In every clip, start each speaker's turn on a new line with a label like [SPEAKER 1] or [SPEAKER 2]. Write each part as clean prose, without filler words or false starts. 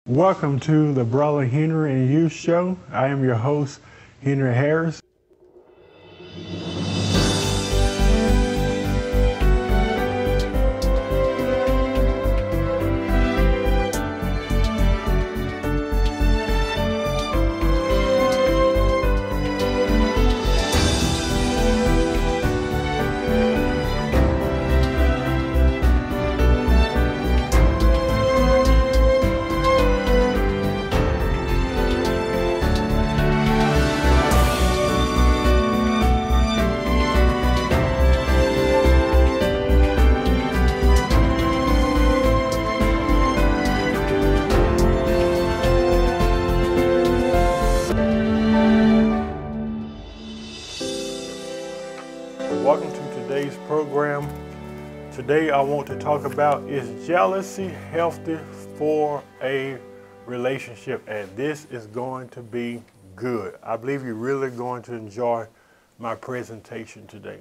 [SPEAKER 1] Welcome to the Brother Henry and You Show. I am your host, Henry Harris. Welcome to today's program. Today I want to talk about, is jealousy healthy for a relationship? And this is going to be good. I believe you're really going to enjoy my presentation today.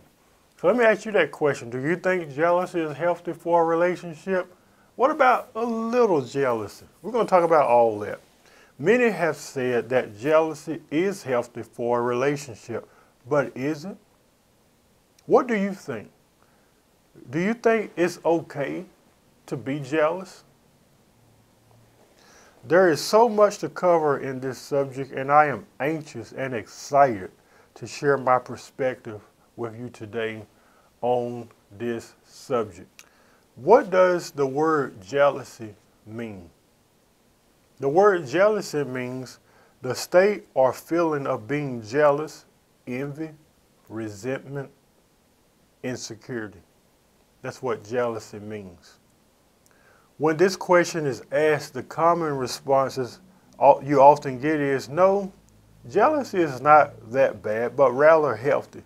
[SPEAKER 1] So let me ask you that question. Do you think jealousy is healthy for a relationship? What about a little jealousy? We're going to talk about all that. Many have said that jealousy is healthy for a relationship, but is it? What do you think? Do you think it's okay to be jealous? There is so much to cover in this subject, and I am anxious and excited to share my perspective with you today on this subject. What does the word jealousy mean? The word jealousy means the state or feeling of being jealous, envy, resentment, insecurity. That's what jealousy means. When this question is asked, the common responses you often get is, no, jealousy is not that bad, but rather healthy.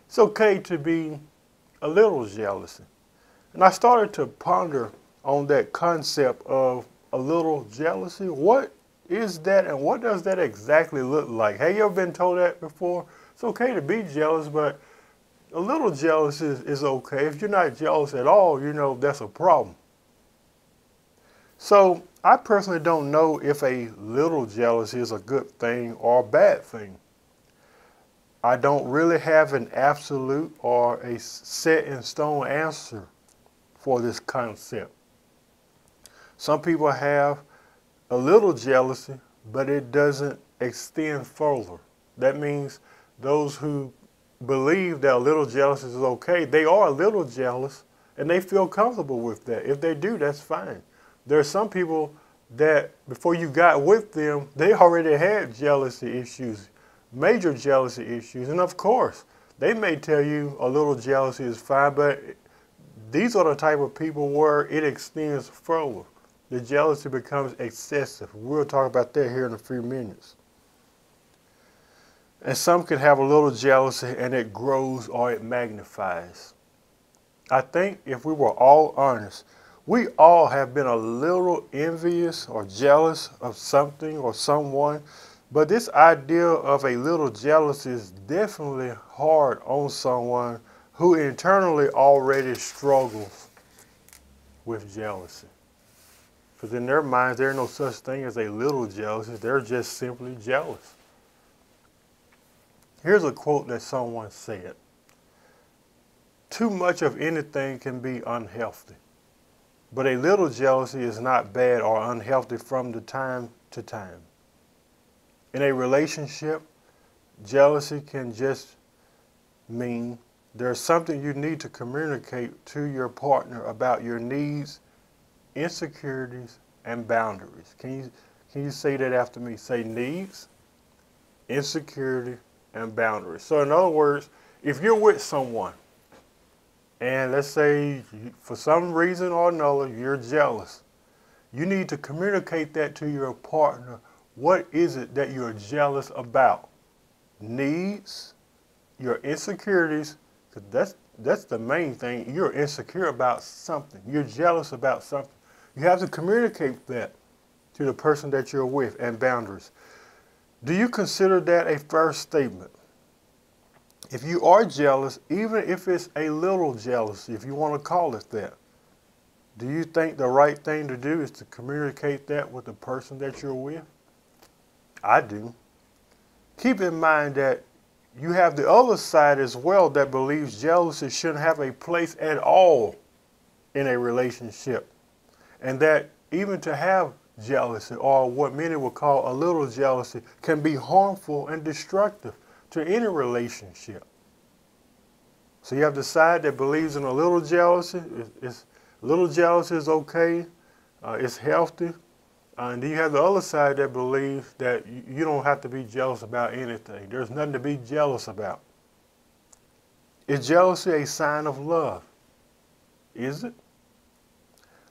[SPEAKER 1] It's okay to be a little jealous. And I started to ponder on that concept of a little jealousy. What is that, and what does that exactly look like? Have you ever been told that before? It's okay to be jealous, but a little jealousy is okay. If you're not jealous at all, you know that's a problem. So I personally don't know if a little jealousy is a good thing or a bad thing. I don't really have an absolute or a set in stone answer for this concept. Some people have a little jealousy, but it doesn't extend further. That means those who believe that a little jealousy is okay, they are a little jealous and they feel comfortable with that. If they do, that's fine. There are some people that before you got with them, they already had jealousy issues, major jealousy issues. And of course, they may tell you a little jealousy is fine, but these are the type of people where it extends further. The jealousy becomes excessive. We'll talk about that here in a few minutes. And some can have a little jealousy and it grows or it magnifies. I think if we were all honest, we all have been a little envious or jealous of something or someone. But this idea of a little jealousy is definitely hard on someone who internally already struggles with jealousy. Because in their minds, there is no such thing as a little jealousy. They're just simply jealous. Here's a quote that someone said. Too much of anything can be unhealthy, but a little jealousy is not bad or unhealthy from the time to time. In a relationship, jealousy can just mean there's something you need to communicate to your partner about your needs, insecurities, and boundaries. Can you say that after me? Say needs, insecurity, and boundaries. So in other words, if you're with someone and let's say for some reason or another you're jealous, you need to communicate that to your partner. What is it that you're jealous about? Needs, your insecurities, because that's the main thing. You're insecure about something. You're jealous about something. You have to communicate that to the person that you're with, and boundaries. Do you consider that a fair statement? If you are jealous, even if it's a little jealousy, if you want to call it that, Do you think the right thing to do is to communicate that with the person that you're with? I do. Keep in mind that you have the other side as well that believes jealousy shouldn't have a place at all in a relationship. And that even to have jealousy, or what many would call a little jealousy, can be harmful and destructive to any relationship. So you have the side that believes in a little jealousy. Little jealousy is okay. It's healthy. And then you have the other side that believes that you don't have to be jealous about anything. There's nothing to be jealous about. Is jealousy a sign of love? Is it?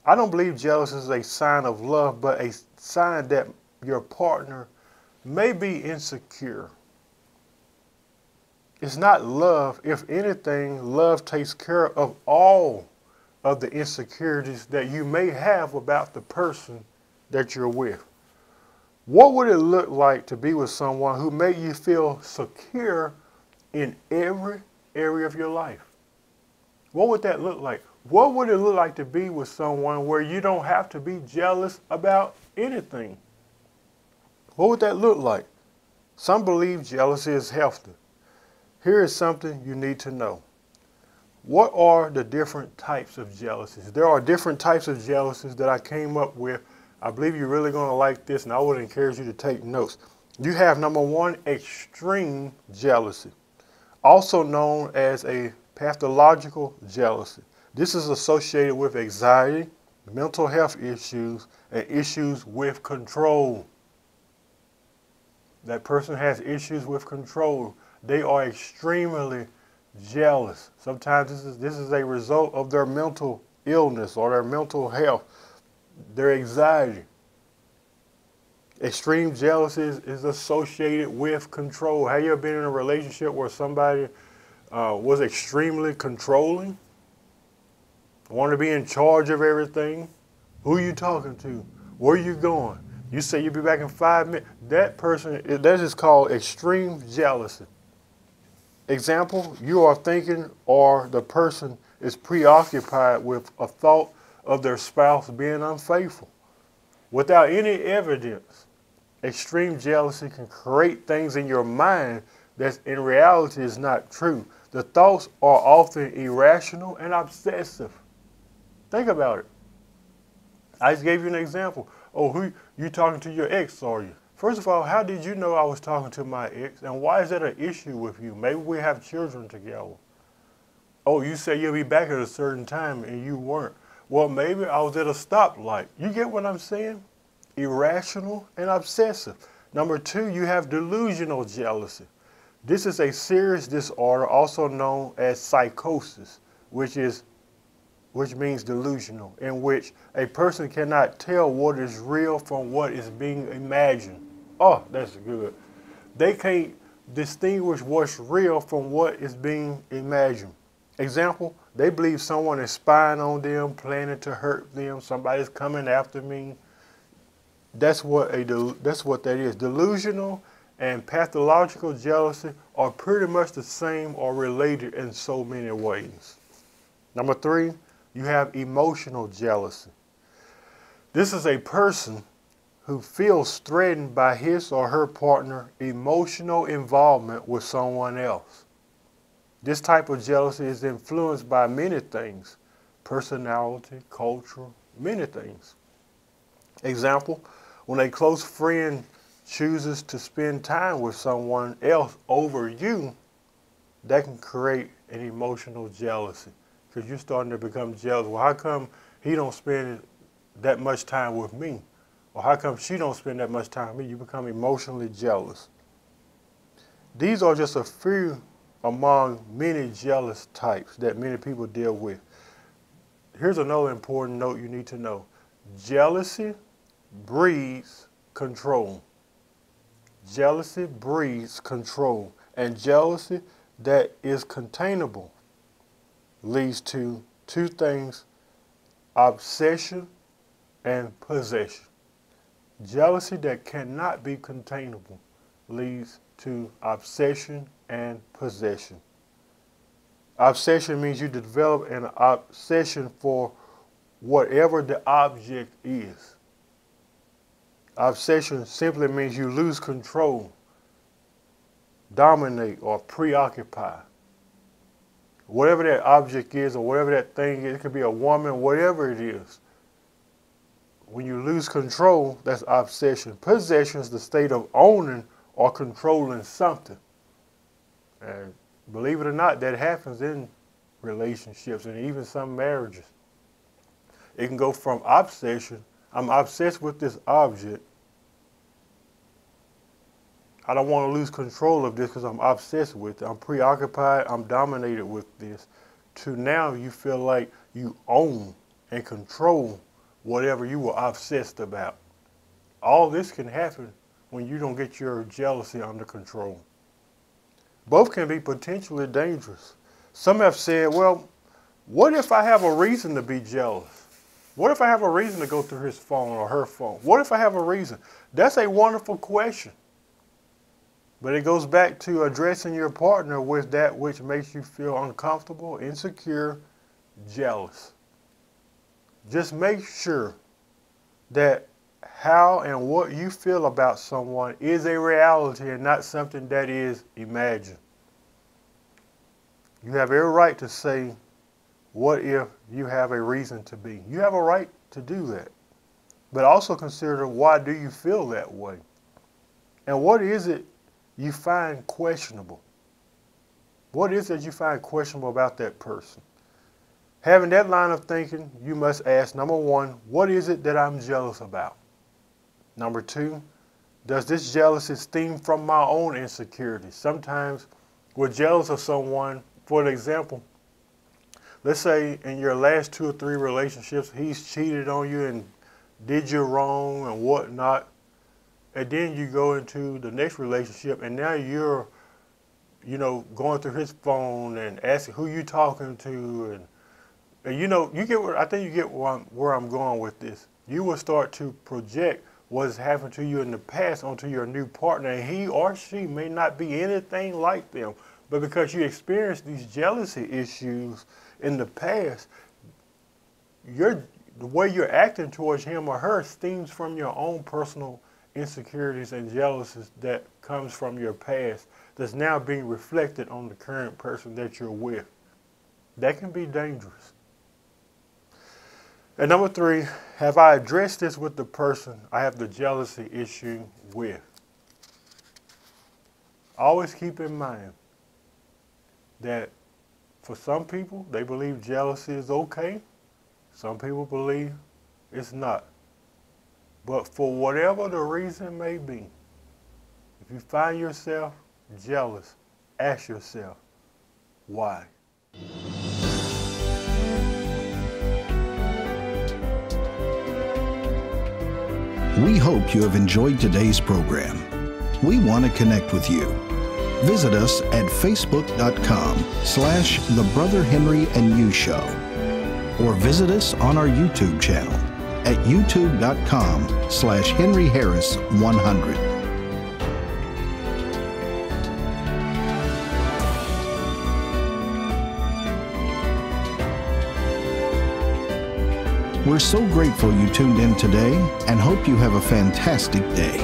[SPEAKER 1] I don't believe jealousy is a sign of love, but a sign that your partner may be insecure. It's not love. If anything, love takes care of all of the insecurities that you may have about the person that you're with. What would it look like to be with someone who made you feel secure in every area of your life? What would that look like? What would it look like to be with someone where you don't have to be jealous about anything? What would that look like? Some believe jealousy is healthy. Here is something you need to know. What are the different types of jealousies? There are different types of jealousies that I came up with. I believe you're really going to like this, and I would encourage you to take notes. You have, number one, extreme jealousy, also known as a pathological jealousy. This is associated with anxiety, mental health issues, and issues with control. That person has issues with control. They are extremely jealous. Sometimes this is a result of their mental illness or their mental health, their anxiety. Extreme jealousy is associated with control. Have you ever been in a relationship where somebody was extremely controlling? Want to be in charge of everything? Who are you talking to? Where are you going? You say you'll be back in 5 minutes. That person, that is called extreme jealousy. Example, you are thinking, or the person is preoccupied with a thought of their spouse being unfaithful. Without any evidence, extreme jealousy can create things in your mind that in reality is not true. The thoughts are often irrational and obsessive. Think about it. I just gave you an example. Oh, who you talking to your ex, are you? First of all, how did you know I was talking to my ex, and why is that an issue with you? Maybe we have children together. Oh, you say you'll be back at a certain time, and you weren't. Well, maybe I was at a stoplight. You get what I'm saying? Irrational and obsessive. Number two, you have delusional jealousy. This is a serious disorder, also known as psychosis, which means delusional, in which a person cannot tell what is real from what is being imagined. Oh, that's good. They can't distinguish what's real from what is being imagined. Example, they believe someone is spying on them, planning to hurt them, somebody's coming after me. That's what that is. Delusional and pathological jealousy are pretty much the same or related in so many ways. Number three, you have emotional jealousy. This is a person who feels threatened by his or her partner's emotional involvement with someone else. This type of jealousy is influenced by many things: personality, culture, many things. Example, when a close friend chooses to spend time with someone else over you, that can create an emotional jealousy. Because you're starting to become jealous. Well, how come he don't spend that much time with me? Or how come she don't spend that much time with me? You become emotionally jealous. These are just a few among many jealous types that many people deal with. Here's another important note you need to know. Jealousy breeds control. Jealousy breeds control. And jealousy that is containable leads to two things: obsession and possession. Jealousy that cannot be containable leads to obsession and possession. Obsession means you develop an obsession for whatever the object is. Obsession simply means you lose control, dominate, or preoccupy. Whatever that object is or whatever that thing is, it could be a woman, whatever it is. When you lose control, that's obsession. Possession is the state of owning or controlling something. And believe it or not, that happens in relationships and even some marriages. It can go from obsession, I'm obsessed with this object. I don't want to lose control of this because I'm obsessed with it. I'm preoccupied, I'm dominated with this. To now you feel like you own and control whatever you were obsessed about. All this can happen when you don't get your jealousy under control. Both can be potentially dangerous. Some have said, well, what if I have a reason to be jealous? What if I have a reason to go through his phone or her phone? What if I have a reason? That's a wonderful question. But it goes back to addressing your partner with that which makes you feel uncomfortable, insecure, jealous. Just make sure that how and what you feel about someone is a reality and not something that is imagined. You have every right to say, what if you have a reason to be? You have a right to do that. But also consider, why do you feel that way? And what is it you find questionable? What is it you find questionable about that person? Having that line of thinking, you must ask, number one, what is it that I'm jealous about? Number two, does this jealousy stem from my own insecurities? Sometimes we're jealous of someone. For example, let's say in your last 2 or 3 relationships, he's cheated on you and did you wrong and whatnot. And then you go into the next relationship and now you're, going through his phone and asking who you talking to. And you get where, I think you get where I'm going with this. You will start to project what's happened to you in the past onto your new partner, and he or she may not be anything like them. But because you experienced these jealousy issues in the past, the way you're acting towards him or her stems from your own personal insecurities and jealousies that comes from your past that's now being reflected on the current person that you're with. That can be dangerous. And number 3, have I addressed this with the person I have the jealousy issue with? Always keep in mind that for some people, they believe jealousy is okay. Some people believe it's not. But for whatever the reason may be, if you find yourself jealous, ask yourself, why?
[SPEAKER 2] We hope you have enjoyed today's program. We want to connect with you. Visit us at facebook.com/The Brother Henry and You Show, or visit us on our YouTube channel at youtube.com/HenryHarris100. We're so grateful you tuned in today and hope you have a fantastic day.